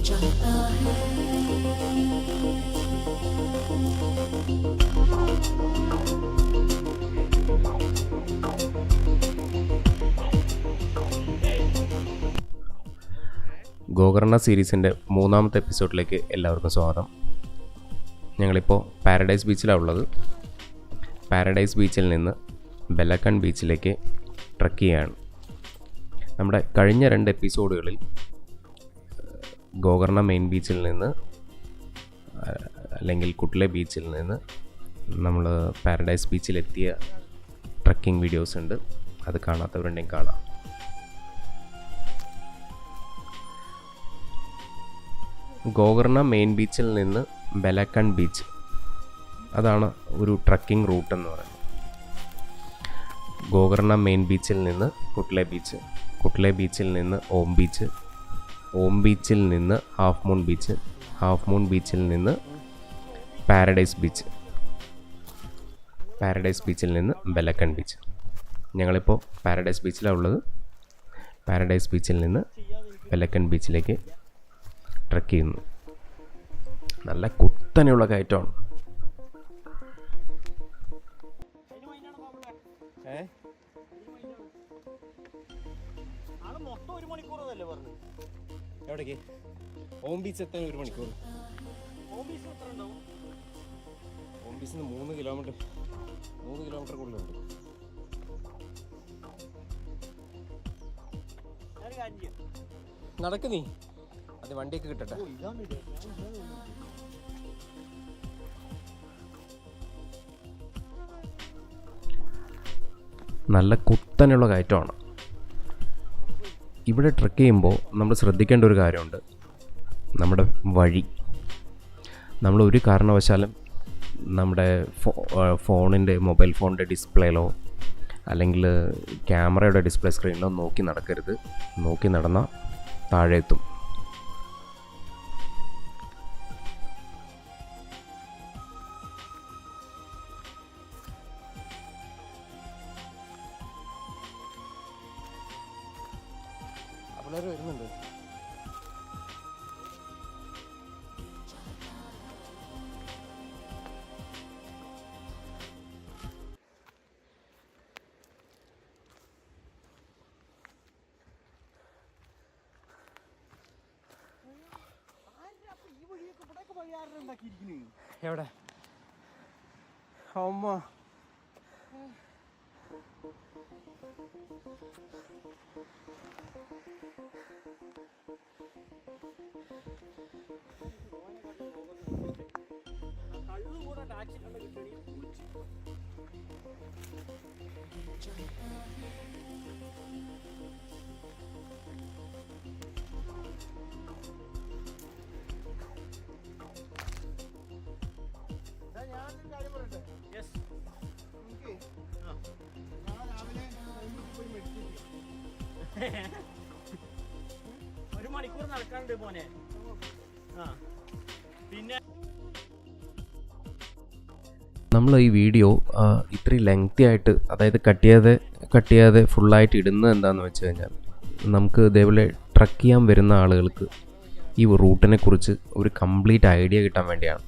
ഗോകർണ സീരീസിൻ്റെ 3ാമത്തെ എപ്പിസോഡിലേക്ക് എല്ലാവർക്കും സ്വാഗതം. ഞങ്ങളിപ്പോൾ പാരഡൈസ് ബീച്ചിലാണ് ഉള്ളത്. പാരഡൈസ് ബീച്ചിൽ നിന്ന് ബെലക്കൺ ബീച്ചിലേക്ക് ട്രക്ക് ചെയ്യുകയാണ്. നമ്മുടെ കഴിഞ്ഞ 2 എപ്പിസോഡുകളിൽ ഗോകർണ മെയിൻ ബീച്ചിൽ നിന്ന് അല്ലെങ്കിൽ കുട്ട്ലെ ബീച്ചിൽ നിന്ന് നമ്മൾ പാരഡൈസ് ബീച്ചിലെത്തിയ ട്രക്കിംഗ് വീഡിയോസ് ഉണ്ട്. അത് കാണാത്തവരുണ്ടെങ്കിൽ കാണാം. ഗോകർണ മെയിൻ ബീച്ചിൽ നിന്ന് ബെലക്കൺ ബീച്ച്, അതാണ് ഒരു ട്രക്കിംഗ് റൂട്ട് എന്ന് പറയുന്നത്. ഗോകർണ മെയിൻ ബീച്ചിൽ നിന്ന് കുട്ട്ലെ ബീച്ച്, കുട്ട്ലെ ബീച്ചിൽ നിന്ന് ഓം ബീച്ച്, ഓം ബീച്ചിൽ നിന്ന് half moon beach, half moon ബീച്ചിൽ നിന്ന് പാരഡൈസ് ബീച്ച്, പാരഡൈസ് ബീച്ചിൽ നിന്ന് ബെലക്കൺ ബീച്ച്. ഞങ്ങളിപ്പോൾ പാരഡൈസ് ബീച്ചിലാണ് ഉള്ളത്. പാരഡൈസ് ബീച്ചിൽ നിന്ന് ബെലക്കൺ ബീച്ചിലേക്ക് ട്രക്ക് ചെയ്യുന്നു. നല്ല കുത്തനെയുള്ള കയറ്റമാണ്. എവിടേക്ക്? ഓം ബീച്ച് എത്താൻ 1 മണിക്കൂർ. ഓം ബീച്ചിൽ നിന്ന് 3 കിലോമീറ്റർ കൂടുതലുണ്ട്. നടക്ക് നീ, അത് വണ്ടിയൊക്കെ കിട്ടട്ടെ. നല്ല കുത്തനെയുള്ള കയറ്റമാണ്. ഇവിടെ ട്രക്ക് ചെയ്യുമ്പോൾ നമ്മൾ ശ്രദ്ധിക്കേണ്ട ഒരു കാര്യമുണ്ട്. നമ്മുടെ വഴി നമ്മൾ ഒരു കാരണവശാലും നമ്മുടെ മൊബൈൽ ഫോണിൻ്റെ ഡിസ്പ്ലേയിലോ അല്ലെങ്കിൽ ക്യാമറയുടെ ഡിസ്പ്ലേ സ്ക്രീനിലോ നോക്കി നടക്കരുത്. നോക്കി നടന്നാൽ താഴെ എത്തും. പിള്ളേർ വരുന്നുണ്ട്. എവിടെ? അമ്മ ഒരു മണിക്കൂർ നടക്കാനുണ്ട് മോനെ. പിന്നെ നമ്മൾ ഈ വീഡിയോ ഇത്രയും ലെങ്തി ആയിട്ട്, അതായത് കട്ട് ചെയ്യാതെ ഫുള്ളായിട്ട് ഇടുന്നത് എന്താണെന്ന് വെച്ച് കഴിഞ്ഞാൽ, നമുക്ക് ഇതേപോലെ ട്രക്ക് ചെയ്യാൻ വരുന്ന ആളുകൾക്ക് ഈ റൂട്ടിനെ കുറിച്ച് ഒരു കംപ്ലീറ്റ് ഐഡിയ കിട്ടാൻ വേണ്ടിയാണ്.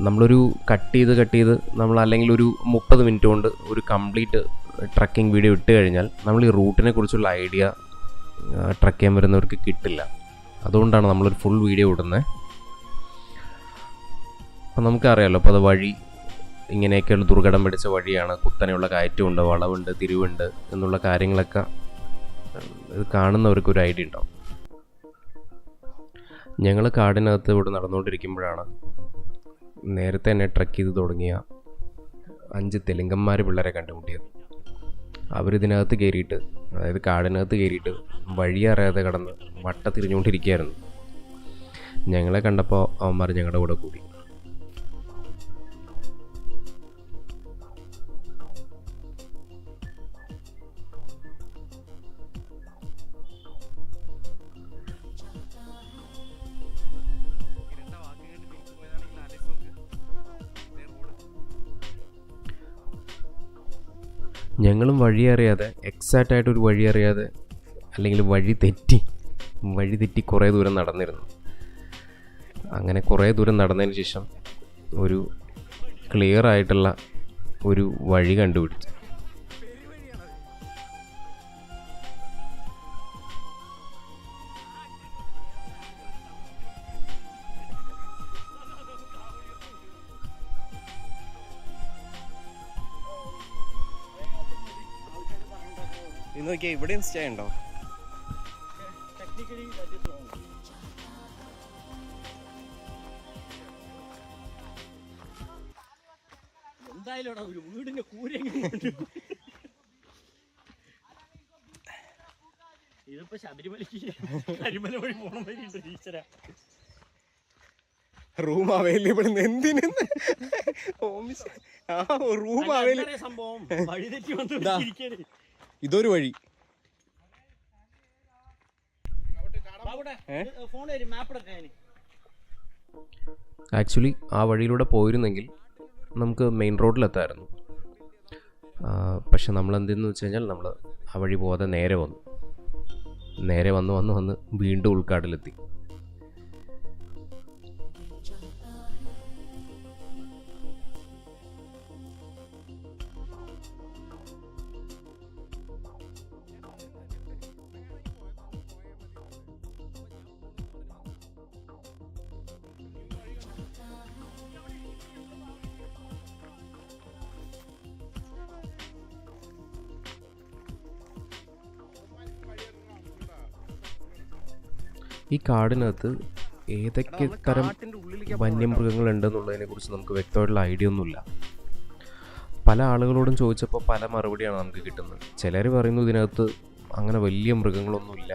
നമ്മളൊരു കട്ട് ചെയ്ത് നമ്മൾ അല്ലെങ്കിൽ ഒരു 30 മിനിറ്റ് കൊണ്ട് ഒരു കംപ്ലീറ്റ് ട്രക്കിംഗ് വീഡിയോ ഇട്ട് കഴിഞ്ഞാൽ നമ്മൾ ഈ റൂട്ടിനെ കുറിച്ചുള്ള ഐഡിയ ട്രക്ക് ചെയ്യാൻ വരുന്നവർക്ക് കിട്ടില്ല. അതുകൊണ്ടാണ് നമ്മളൊരു ഫുൾ വീഡിയോ ഇടുന്നത്. അപ്പം നമുക്കറിയാമല്ലോ, അപ്പോൾ അത് വഴി ഇങ്ങനെയൊക്കെയുള്ള ദുർഘടം പിടിച്ച വഴിയാണ്. കുത്തനെയുള്ള കയറ്റമുണ്ട്, വളവുണ്ട്, തിരിവുണ്ട് എന്നുള്ള കാര്യങ്ങളൊക്കെ ഇത് കാണുന്നവർക്കൊരു ഐഡിയ ഉണ്ടാവും. ഞങ്ങൾ കാടിനകത്ത് ഇവിടെ നടന്നുകൊണ്ടിരിക്കുമ്പോഴാണ് നേരത്തെ തന്നെ ട്രക്ക് ചെയ്ത് തുടങ്ങിയ 5 തെലുങ്കന്മാർ പിള്ളേരെ കണ്ടുമുട്ടിയത്. അവരിതിനകത്ത് കയറിയിട്ട്, അതായത് കാടിനകത്ത് കയറിയിട്ട് വഴി അറിയാതെ കടന്ന് തിരിഞ്ഞുകൊണ്ടിരിക്കുകയായിരുന്നു. ഞങ്ങളെ കണ്ടപ്പോൾ അവന്മാർ ഞങ്ങളുടെ കൂടെ കൂടി. ഞങ്ങളും വഴി അറിയാതെ, എക്സാക്റ്റായിട്ടൊരു വഴി അറിയാതെ അല്ലെങ്കിൽ വഴി തെറ്റി വഴി തെറ്റി കുറേ ദൂരം നടന്നിരുന്നു. അങ്ങനെ കുറേ ദൂരം നടന്നതിന് ശേഷം ഒരു ക്ലിയർ ആയിട്ടുള്ള ഒരു വഴി കണ്ടുപിടിച്ചു. ഇത് നോക്കിയാൽ ഇവിടെയും സ്റ്റേ ഉണ്ടോ? ടെക്നിക്കലി എന്തായാലും ഒരു വീടിന്റെ കൂരെങ്കിലും ഇതിപ്പോ ശബരിമലയ്ക്ക് കരിമല വഴി പോണം വഴിയുണ്ട് ടീച്ചറാ. റൂം അവൈലബിൾ എന്തിന്? റൂം അവൈലബിൾ സംഭവം വഴി തെറ്റി വന്നിരിക്കണേ. ഇതൊരു വഴി. ആക്ച്വലി ആ വഴിയിലൂടെ പോയിരുന്നെങ്കിൽ നമുക്ക് മെയിൻ റോഡിലെത്തായിരുന്നു. പക്ഷെ നമ്മൾ എന്തെന്ന് വെച്ച് കഴിഞ്ഞാൽ നമ്മൾ ആ വഴി പോകാതെ നേരെ വന്ന് വീണ്ടും ഉൾക്കാട്ടിലെത്തി. ഈ കാടിനകത്ത് ഏതൊക്കെ തരം വന്യമൃഗങ്ങളുണ്ടെന്നുള്ളതിനെ കുറിച്ച് നമുക്ക് വ്യക്തമായിട്ടുള്ള ഐഡിയ ഒന്നുമില്ല. പല ആളുകളോടും ചോദിച്ചപ്പോൾ പല മറുപടിയാണ് നമുക്ക് കിട്ടുന്നത്. ചിലർ പറയുന്നു ഇതിനകത്ത് അങ്ങനെ വലിയ മൃഗങ്ങളൊന്നുമില്ല,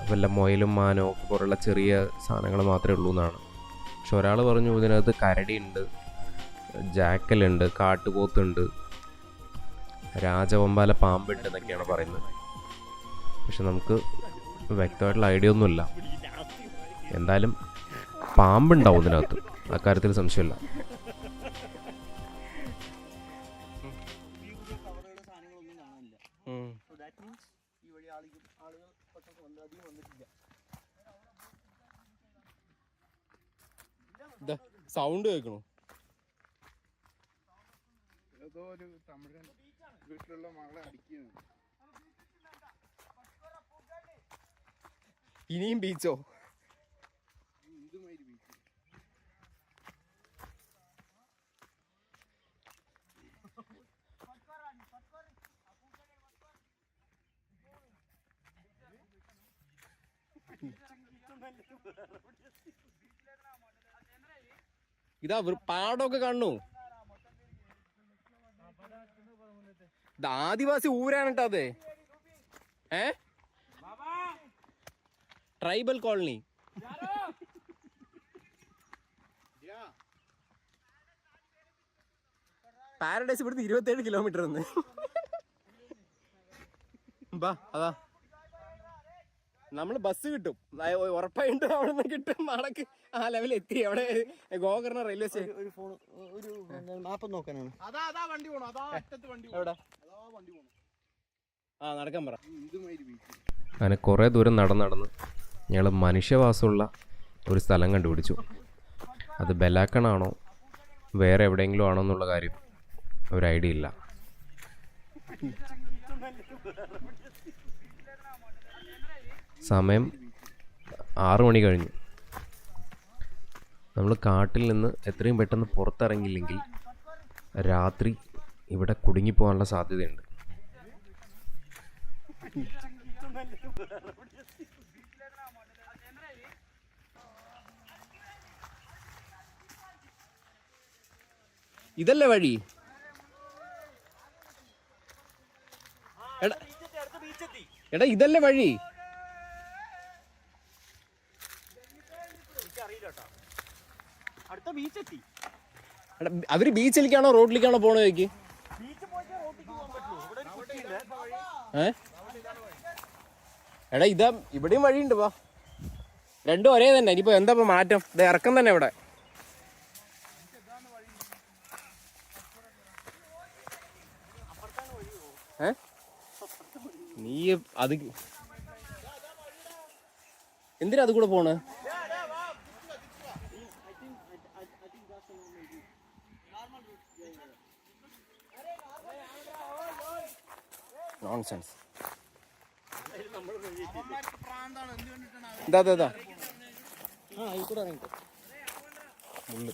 വല്ല മുയലും മാനോ പോലുള്ള ചെറിയ സാധനങ്ങൾ മാത്രമേ ഉള്ളൂ എന്നാണ്. പക്ഷെ ഒരാൾ പറഞ്ഞു ഇതിനകത്ത് കരടിയുണ്ട്, ജാക്കലുണ്ട്, കാട്ടുപോത്തുണ്ട്, രാജവമ്പാല പാമ്പുണ്ട് എന്നൊക്കെയാണ് പറയുന്നത്. പക്ഷെ നമുക്ക് വ്യക്തമായിട്ടുള്ള ഐഡിയ ഒന്നുമില്ല. എന്തായാലും പാമ്പുണ്ടാവും ഇതിനകത്ത്, അക്കാര്യത്തിൽ സംശയമില്ല. സൗണ്ട് കേൾക്കണോ? ഏതോ ഒരു തമിഴൻ വീട്ടിലുള്ള മകളെ അടിക്കുന്നു. ഇനിയും ബീച്ചോ? ഇതുമാതിരി ബീച്ച്. ഇതാ പാടമൊക്കെ കാണണു. ഇത് ആദിവാസി ഊരാണ് കേട്ടോ അത്. Tribal colony. പാരഡൈസ് ഇവിടുന്ന് 27 കിലോമീറ്റർ ഒന്ന്. അതാ നമ്മള് ബസ് കിട്ടും, ഉറപ്പായിട്ട് അവിടെ നിന്ന് കിട്ടും. മടക്ക് ആ ലെവലിൽ എത്തി. അവിടെ ഗോകർണ റെയിൽവേ സ്റ്റേഷൻ. ഒരു ഫോൺ ഒരു മാപ്പ് നോക്കാനാണ്. എവിടെ? ആ നടക്കാൻ പറ. അങ്ങനെ കുറേ ദൂരം നടന്ന് ഞങ്ങൾ മനുഷ്യവാസമുള്ള ഒരു സ്ഥലം കണ്ടുപിടിച്ചു. അത് ബെലാക്കണാണോ വേറെ എവിടെയെങ്കിലും ആണോ എന്നുള്ള കാര്യം ഒരു ഐഡിയ ഇല്ല. സമയം 6 മണി കഴിഞ്ഞു. നമ്മൾ കാട്ടിൽ നിന്ന് എത്രയും പെട്ടെന്ന് പുറത്തിറങ്ങിയില്ലെങ്കിൽ രാത്രി ഇവിടെ കുടുങ്ങിപ്പോകാനുള്ള സാധ്യതയുണ്ട്. ഇതല്ലേ വഴി? എടാ ഇതല്ലേ വഴി? അവര് ബീച്ചിലേക്കാണോ റോഡിലേക്കാണോ പോണ ചോദിക്ക്? എടാ ഇതാ ഇവിടെയും വഴിയുണ്ട്. വാ, രണ്ടും ഒരേ തന്നെ. ഇനിയിപ്പോ എന്താ മാറ്റം? ഇത് ഇറക്കം തന്നെ ഇവിടെ. നീ അത് എന്തിനാ അത് കൂടെ പോണ്? നോൺസെൻസ്. ഇതാ മുള്ളു.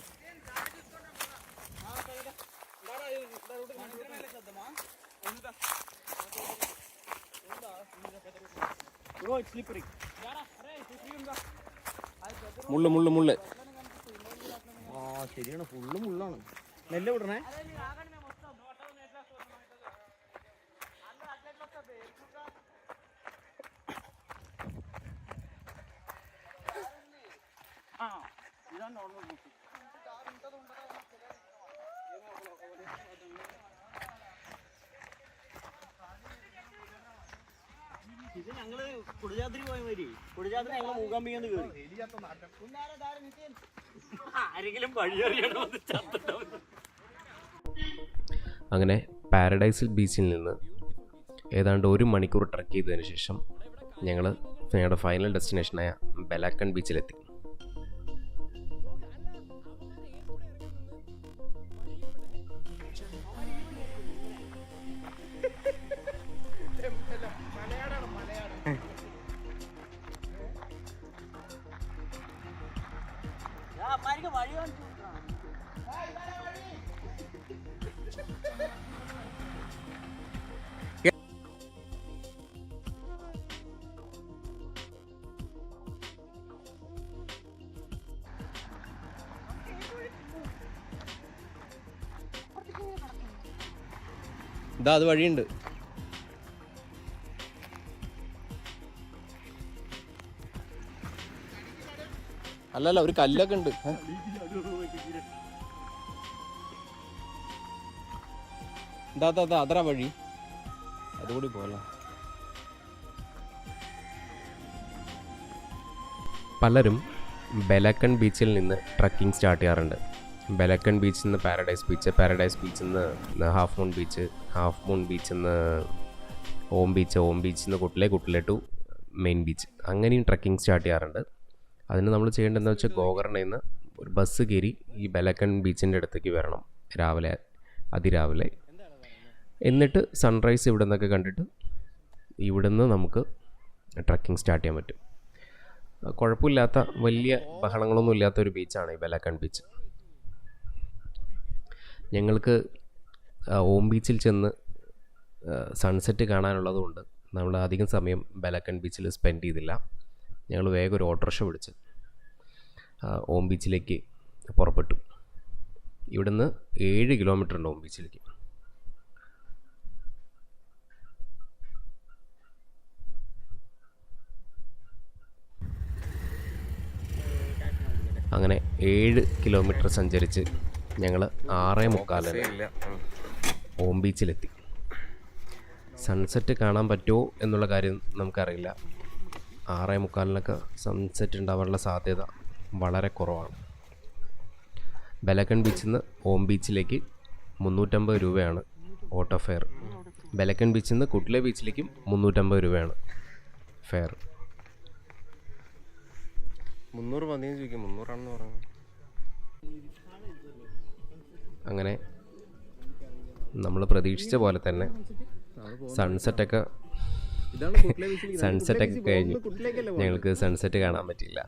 മുള്ളു മുള്ളു മുള്ളു. ആ ശരിയാണ്, ഫുള്ള് മുള്ളാണ്. നെല്ല് വിടണേ. ഇത് ഞങ്ങള് കുടജാദ്രി പോയ മാതിരി കുടജാദ്രി ഞങ്ങള് മൂകാംബികന്ന് കയറി. ആരെങ്കിലും വഴിയറിയണോ? അങ്ങനെ പാരഡൈസിൽ ബീച്ചിൽ നിന്ന് ഏതാണ്ട് 1 മണിക്കൂർ ട്രക്ക് ചെയ്തതിന് ശേഷം ഞങ്ങളുടെ ഫൈനൽ ഡെസ്റ്റിനേഷനായ ബെലാക്കൺ ബീച്ചിലെത്തി. വഴി കാണിച്ചു. ഇതാ അത് വഴിയുണ്ട്. അല്ലല്ല, ഒരു കല്ലൊക്കെ ഉണ്ട്. ഇതാ അതറാ വഴി, അതുകൂടി പോകല. പലരും ബെലാക്കൺ ബീച്ചിൽ നിന്ന് ട്രക്കിംഗ് സ്റ്റാർട്ട് ചെയ്യാറുണ്ട്. ബെലാക്കൺ ബീച്ചിൽ നിന്ന് പാരഡൈസ് ബീച്ച്, പാരഡൈസ് ബീച്ചിൽ നിന്ന് half moon beach, half moon ബീച്ചിൽ നിന്ന് ഓം ബീച്ച്, ഓം ബീച്ചിൽ നിന്ന് കുട്ടിലെ ടു മെയിൻ ബീച്ച്, അങ്ങനെയും ട്രക്കിംഗ് സ്റ്റാർട്ട് ചെയ്യാറുണ്ട്. അതിന് നമ്മൾ ചെയ്യേണ്ടതെന്ന് വെച്ചാൽ ഗോകർണയിൽ നിന്ന് ഒരു ബസ് കയറി ഈ ബെലാക്കൺ ബീച്ചിൻ്റെ അടുത്തേക്ക് വരണം അതിരാവിലെ. എന്നിട്ട് സൺറൈസ് ഇവിടെ നിന്നൊക്കെ കണ്ടിട്ട് ഇവിടെ നിന്ന് നമുക്ക് ട്രക്കിംഗ് സ്റ്റാർട്ട് ചെയ്യാൻ പറ്റും. കുഴപ്പമില്ലാത്ത വലിയ ബഹളങ്ങളൊന്നും ഇല്ലാത്ത ഒരു ബീച്ചാണ് ഈ ബെലാക്കൺ ബീച്ച്. ഞങ്ങൾക്ക് ഓം ബീച്ചിൽ ചെന്ന് സൺസെറ്റ് കാണാനുള്ളതുകൊണ്ട് നമ്മൾ അധികം സമയം ബെലാക്കൺ ബീച്ചിൽ സ്പെൻഡ് ചെയ്തില്ല. ഞങ്ങൾ വേഗം ഒരു ഓട്ടോറിക്ഷ പിടിച്ച് ഓം ബീച്ചിലേക്ക് പുറപ്പെട്ടു. ഇവിടുന്ന് 7 കിലോമീറ്റർ ഉണ്ട് ഓം ബീച്ചിലേക്ക്. അങ്ങനെ 7 കിലോമീറ്റർ സഞ്ചരിച്ച് ഞങ്ങൾ 6:45 ഓം ബീച്ചിലെത്തി. സൺസെറ്റ് കാണാൻ പറ്റുമോ എന്നുള്ള കാര്യം നമുക്കറിയില്ല. 6:45 സൺസെറ്റ് ഉണ്ടാവാനുള്ള സാധ്യത വളരെ കുറവാണ്. ബെലാക്കൺ ബീച്ചിൽ നിന്ന് ഓം ബീച്ചിലേക്ക് 350 രൂപയാണ് ഓട്ടോ ഫെയർ. ബെലാക്കൺ ബീച്ചിൽ നിന്ന് കുട്ട്ലെ ബീച്ചിലേക്കും 350 രൂപയാണ് ഫെയർ. 300 മതിയെന്ന് ചോദിക്കും, 300ആണെന്ന് പറഞ്ഞു. അങ്ങനെ നമ്മൾ പ്രതീക്ഷിച്ച പോലെ തന്നെ സൺസെറ്റൊക്കെ കഴിഞ്ഞു. ഞങ്ങൾക്ക് സൺസെറ്റ് കാണാൻ പറ്റിയില്ല.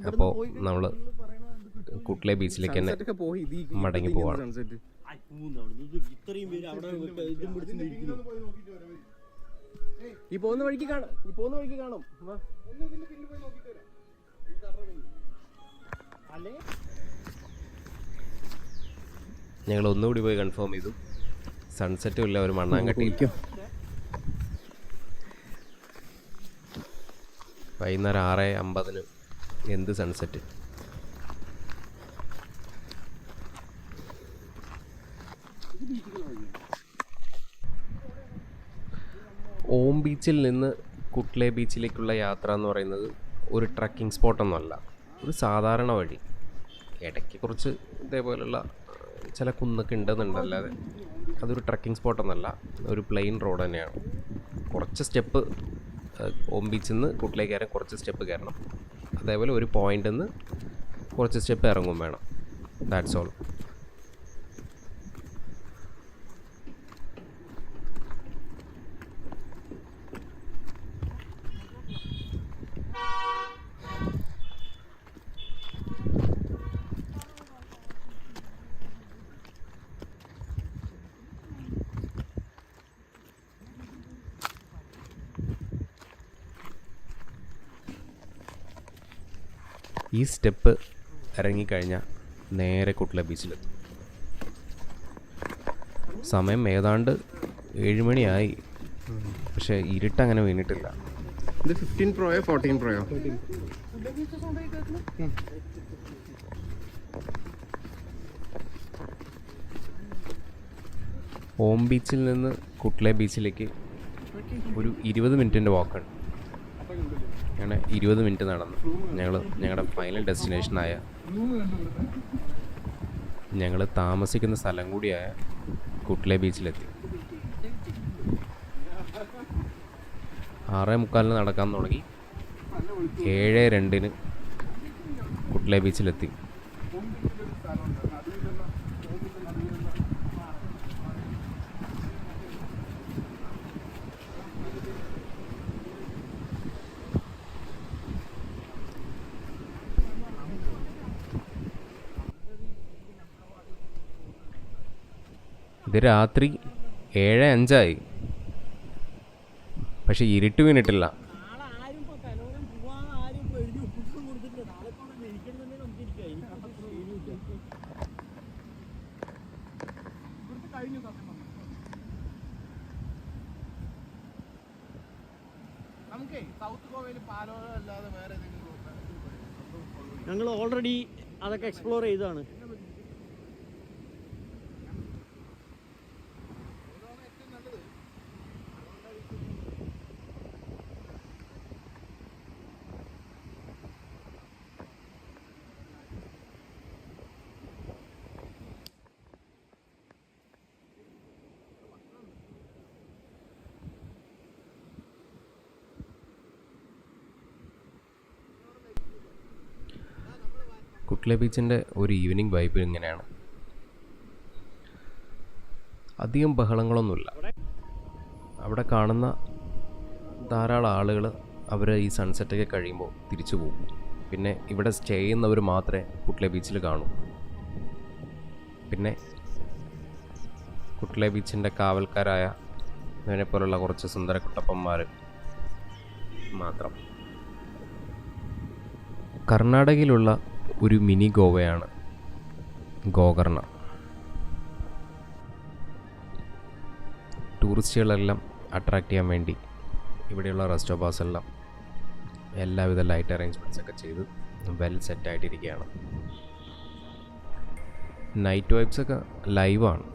അപ്പോൾ നമ്മൾ കുട്ട്ലെ ബീച്ചിലേക്ക് തന്നെ മടങ്ങി പോവാണ്. ഇത്രയും പേര് അവിടെ ഇതും പിടിച്ചിരിക്കുന്നു. ഈ പോകുന്ന വഴിക്ക് കാണും. ഞങ്ങൾ ഒന്നുകൂടി പോയി കൺഫേം ചെയ്തു. സൺസെറ്റും ഇല്ല, ഒരു മണ്ണാങ്കട്ടി. വൈകുന്നേരം 6:50 എന്ത് സൺസെറ്റ്. ഓം ബീച്ചിൽ നിന്ന് കുട്ട്ലെ ബീച്ചിലേക്കുള്ള യാത്ര എന്ന് പറയുന്നത് ഒരു ട്രക്കിംഗ് സ്പോട്ടൊന്നുമല്ല, ഒരു സാധാരണ വഴി. ഇടയ്ക്ക് കുറച്ച് ഇതേപോലുള്ള ചില കുന്നൊക്കെ ഉണ്ടെന്നുണ്ടല്ലാതെ അതൊരു ട്രക്കിംഗ് സ്പോട്ടൊന്നുമല്ല, ഒരു പ്ലെയിൻ റോഡ് തന്നെയാണ്. കുറച്ച് സ്റ്റെപ്പ് ഓം ബീച്ചിൽ നിന്ന് കുട്ട്ലേക്ക് കയറാൻ കുറച്ച് സ്റ്റെപ്പ് കയറണം. അതേപോലെ ഒരു പോയിൻ്റിൽ നിന്ന് കുറച്ച് സ്റ്റെപ്പ് ഇറങ്ങും വേണം. That's all. ഈ സ്റ്റെപ്പ് ഇറങ്ങിക്കഴിഞ്ഞാൽ നേരെ കുട്ട്ല ബീച്ചിലെത്തും. സമയം ഏതാണ്ട് 7 മണിയായി, പക്ഷേ ഇരുട്ടങ്ങനെ വീണിട്ടില്ല. ഇത് 15 പ്രോയോ 14 പ്രോയോ? ഓം ബീച്ചിൽ നിന്ന് കുട്ട്ല ബീച്ചിലേക്ക് ഒരു 20 മിനിറ്റിൻ്റെ വാക്കാണ്. അങ്ങനെ 20 മിനിറ്റ് നടന്നു ഞങ്ങളുടെ ഫൈനൽ ഡെസ്റ്റിനേഷനായ, ഞങ്ങൾ താമസിക്കുന്ന സ്ഥലം കൂടിയായ കുട്ട്ല ബീച്ചിലെത്തി. 6:45 നടക്കാൻ തുടങ്ങി. 7:02 കുട്ട്ല ബീച്ചിലെത്തി. ഇത് രാത്രി 7:05, പക്ഷെ ഇരുട്ട് വീണിട്ടില്ല. ഞങ്ങൾ ഓൾറെഡി അതൊക്കെ എക്സ്പ്ലോർ ചെയ്തതാണ്. കുട്ട്ല ബീച്ചിൻ്റെ ഒരു ഈവനിങ് വൈബ് ഇങ്ങനെയാണ്. അധികം ബഹളങ്ങളൊന്നുമില്ല. അവിടെ കാണുന്ന ധാരാളം ആളുകൾ അവർ ഈ സൺസെറ്റൊക്കെ കഴിയുമ്പോൾ തിരിച്ചു പോകും. പിന്നെ ഇവിടെ സ്റ്റേ ചെയ്യുന്നവർ മാത്രമേ കുട്ട്ല ബീച്ചിൽ കാണൂ. പിന്നെ കുട്ട്ല ബീച്ചിൻ്റെ കാവൽക്കാരായ ഇതിനെപ്പോലുള്ള കുറച്ച് സുന്ദരക്കുട്ടപ്പന്മാർ മാത്രം. കർണാടകയിലുള്ള ഒരു മിനി ഗോവയാണ് ഗോകർണ. ടൂറിസ്റ്റുകളെല്ലാം അട്രാക്റ്റ് ചെയ്യാൻ വേണ്ടി ഇവിടെയുള്ള റെസ്റ്റോറൻറ്റ്സ് എല്ലാം എല്ലാവിധ ലൈറ്റ് അറേഞ്ച്മെൻറ്റ്സ് ഒക്കെ ചെയ്ത് വെൽ സെറ്റായിട്ടിരിക്കുകയാണ്. നൈറ്റ് വൈബ്സൊക്കെ ലൈവാണ്.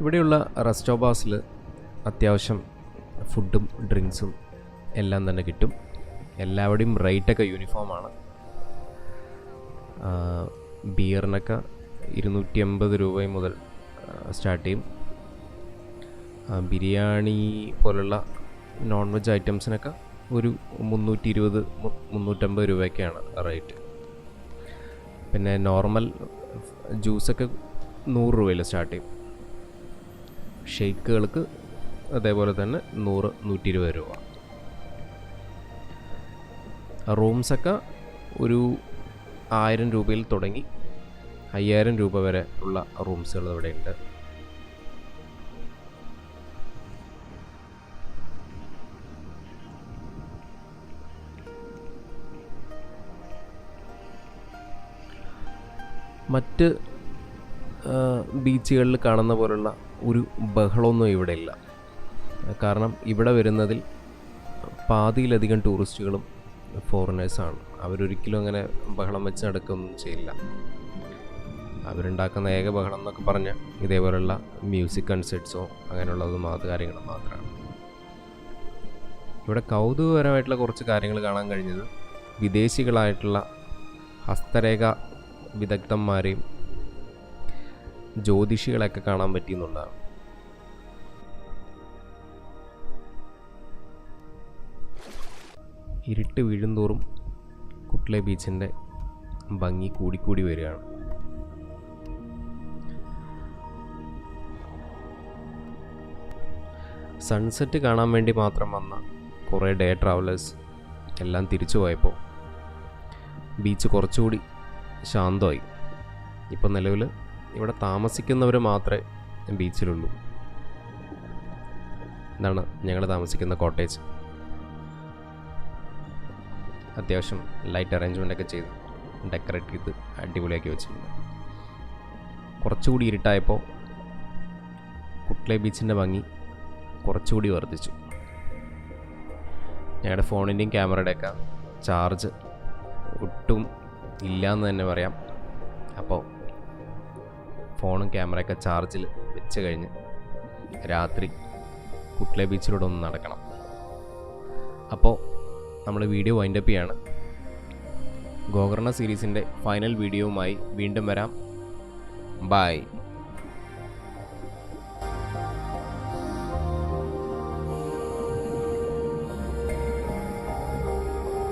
ഇവിടെയുള്ള റെസ്റ്റോറൻറ്റ്സിൽ അത്യാവശ്യം ഫുഡും ഡ്രിങ്ക്സും എല്ലാം തന്നെ കിട്ടും. എല്ലാവരുടെയും റേറ്റൊക്കെ യൂണിഫോമാണ്. ബിയറിനൊക്കെ 250 രൂപ മുതൽ സ്റ്റാർട്ട് ചെയ്യും. ബിരിയാണി പോലുള്ള നോൺ വെജ് ഐറ്റംസിനൊക്കെ ഒരു 320-350 രൂപയൊക്കെയാണ് റേറ്റ്. പിന്നെ നോർമൽ ജ്യൂസൊക്കെ 100 രൂപയിൽ സ്റ്റാർട്ട് ചെയ്യും. ഷെയ്ക്കുകൾക്ക് അതേപോലെ തന്നെ 100-120 രൂപ. റൂംസൊക്കെ ഒരു 1000 രൂപയിൽ തുടങ്ങി 5000 രൂപ വരെ ഉള്ള റൂംസുകൾ ഇവിടെ ഉണ്ട്. മറ്റ് ബീച്ചുകളിൽ കാണുന്ന പോലുള്ള ഒരു ബഹളമൊന്നും ഇവിടെ ഇല്ല. കാരണം ഇവിടെ വരുന്നതിൽ പാതിയിലധികം ടൂറിസ്റ്റുകളും ഫോറിനേഴ്സാണ്. അവരൊരിക്കലും അങ്ങനെ ബഹളം വെച്ച് നടക്കുകയൊന്നും ചെയ്യില്ല. അവരുണ്ടാക്കുന്ന ഏക ബഹളം എന്നൊക്കെ പറഞ്ഞാൽ ഇതേപോലുള്ള മ്യൂസിക് കൺസേർട്ട്സോ അങ്ങനെയുള്ളതും കാര്യങ്ങളും മാത്രമാണ്. ഇവിടെ കൗതുകപരമായിട്ടുള്ള കുറച്ച് കാര്യങ്ങൾ കാണാൻ കഴിഞ്ഞത് വിദേശികളായിട്ടുള്ള ഹസ്തരേഖ വിദഗ്ധന്മാരെയും ജ്യോതിഷികളെയൊക്കെ കാണാൻ പറ്റിയെന്നുള്ളതാണ്. ഇരുട്ട് വീഴുന്തോറും കുട്ട്ലെ ബീച്ചിൻ്റെ ഭംഗി കൂടിക്കൂടി വരികയാണ്. സൺസെറ്റ് കാണാൻ വേണ്ടി മാത്രം വന്ന കുറേ ഡേ ട്രാവലേഴ്സ് എല്ലാം തിരിച്ചു പോയപ്പോൾ ബീച്ച് കുറച്ചുകൂടി ശാന്തമായി. ഇപ്പോൾ നിലവിൽ ഇവിടെ താമസിക്കുന്നവർ മാത്രമേ ബീച്ചിലുള്ളൂ. ഇതാണ് ഞങ്ങൾ താമസിക്കുന്ന കോട്ടേജ്. അത്യാവശ്യം ലൈറ്റ് അറേഞ്ച്മെൻ്റ് ഒക്കെ ചെയ്ത് ഡെക്കറേറ്റ് ചെയ്ത് അടിപൊളിയാക്കി വെച്ചിട്ടുണ്ട്. കുറച്ചുകൂടി ഇരുട്ടായപ്പോൾ കുട്ട്ലെ ബീച്ചിൻ്റെ ഭംഗി കുറച്ചുകൂടി വർദ്ധിച്ചു. ഞങ്ങളുടെ ഫോണിൻ്റെയും ക്യാമറയുടെയൊക്കെ ചാർജ് ഒട്ടും ഇല്ലയെന്ന് തന്നെ പറയാം. അപ്പോൾ ഫോണും ക്യാമറയൊക്കെ ചാർജിൽ വെച്ച് കഴിഞ്ഞ് രാത്രി കുട്ട്ലെ ബീച്ചിലൂടെ ഒന്ന് നടക്കണം. അപ്പോൾ നമ്മൾ വീഡിയോ വൈൻഡപ്പ് ചെയ്യാണ്. ഗോകർണ സീരീസിൻ്റെ ഫൈനൽ വീഡിയോവുമായി വീണ്ടും വരാം. ബൈ.